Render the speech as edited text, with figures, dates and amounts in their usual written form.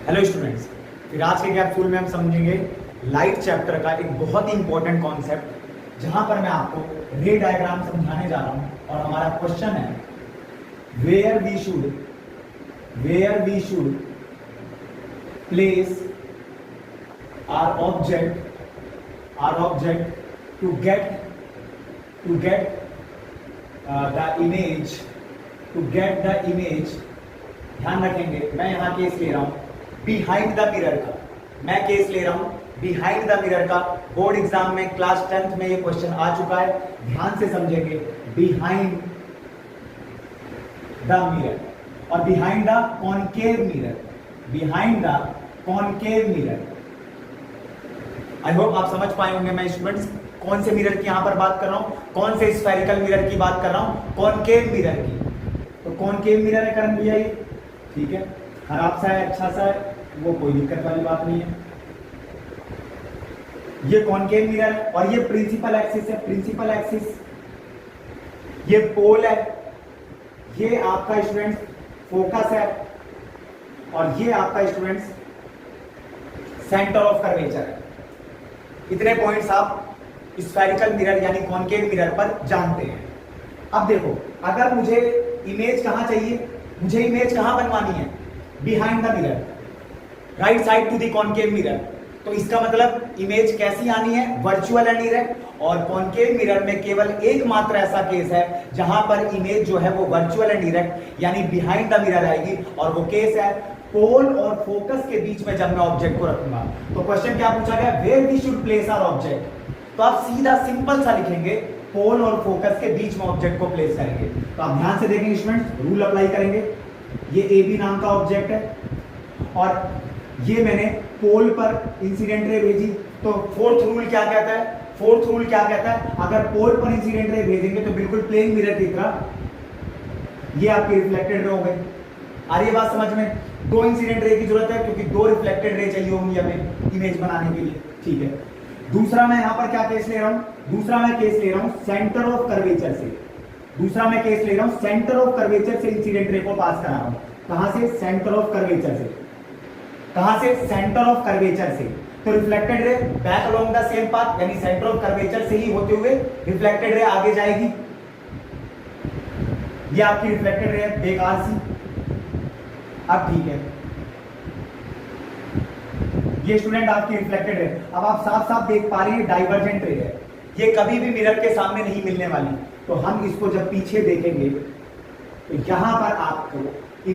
Hello students, फिर आज के कैप्सूल में हम समझेंगे लाइट चैप्टर का एक बहुत ही इंपॉर्टेंट कॉन्सेप्ट, जहां पर मैं आपको रे डायग्राम समझाने जा रहा हूं। और हमारा क्वेश्चन है where we should place our object to get the image. ध्यान रखेंगे, मैं यहां केस ले रहा हूं बिहाइंड द मिरर का। मैं केस ले रहा हूं बिहाइंड द मिरर का। बोर्ड एग्जाम में क्लास 10th में ये क्वेश्चन आ चुका है, ध्यान से समझेंगे। बिहाइंड द मिरर और behind the concave mirror. I hope आप समझ पाए होंगे मैं स्टूडेंट्स कौन से मिरर की यहां पर बात कर रहा हूं, कौन से स्फेरिकल मिरर की बात कर रहा हूं, कॉनकेव मिरर की। तो कॉनकेव मिरर है करण भैया, ये ठीक है, खराब सा है अच्छा सा है, वो कोई दिक्कत वाली बात नहीं है। ये कॉनकेव मिरर है और ये प्रिंसिपल एक्सिस है। प्रिंसिपल एक्सिस ये पोल है, ये आपका स्टूडेंट्स फोकस है और ये आपका स्टूडेंट्स सेंटर ऑफ कर्वेचर है। इतने पॉइंट्स आप स्फेरिकल मिरर यानी कॉनकेव मिरर पर जानते हैं। अब देखो, अगर मुझे इमेज कहां चाहिए, मुझे इमेज कहां बनवानी है, behind the mirror, right side to the concave mirror. तो इसका मतलब इमेज कैसी आनी है, वर्चुअल एंड डायरेक्ट। और कॉनकेव मिरर में केवल एकमात्र ऐसा केस है जहां पर इमेज जो है वो वर्चुअल एंड डायरेक्ट यानी बिहाइंड द मिरर आएगी, और वो केस है पोल और फोकस के बीच में जब मैं ऑब्जेक्ट को रखूंगा। तो क्वेश्चन क्या पूछा गया, where we should place our object. तो आप सीधा सिंपल सा लिखेंगे, पोल और फोकस के बीच में ऑब्जेक्ट को प्लेस करेंगे। तो आप ध्यान से देखेंगे स्टूडेंट्स, रूल अप्लाई करेंगे। ये ए बी नाम का ऑब्जेक्ट है और ये मैंने पोल पर इंसिडेंट रे भेजी। तो फोर्थ रूल क्या कहता है, अगर पोल पर इंसिडेंट रे भेजेंगे तो बिल्कुल प्लेन मिरर की तरह ये आपकी रिफ्लेक्टेड रे हो गई। आ रही है बात समझ में? दो इंसिडेंट रे की जरूरत है क्योंकि दो रिफ्लेक्टेड रे चाहिए होंगी हमें इमेज बनाने के लिए, ठीक है। दूसरा मैं यहां पर क्या केस ले रहा हूं, सेंटर ऑफ कर्वेचर से इंसिडेंट रे को पास करा रहा हूं। कहां से? सेंटर ऑफ कर्वेचर से। कहां से? सेंटर ऑफ कर्वेचर से। तो reflected ray back along the same path यानी सेंटर ऑफ कर्वेचर से ही होते हुए रिफ्लेक्टेड रे आगे जाएगी। ये आपकी रिफ्लेक्टेड रे है, बेकार सी। अब ठीक है, ये स्टूडेंट आपकी रिफ्लेक्टेड रे। अब आप साफ साफ देख पा रहे हैं डाइवर्जेंट रे है, ये कभी भी मिरर के सामने नहीं मिलने वाली। तो हम इसको जब पीछे देखेंगे तो यहां पर आपको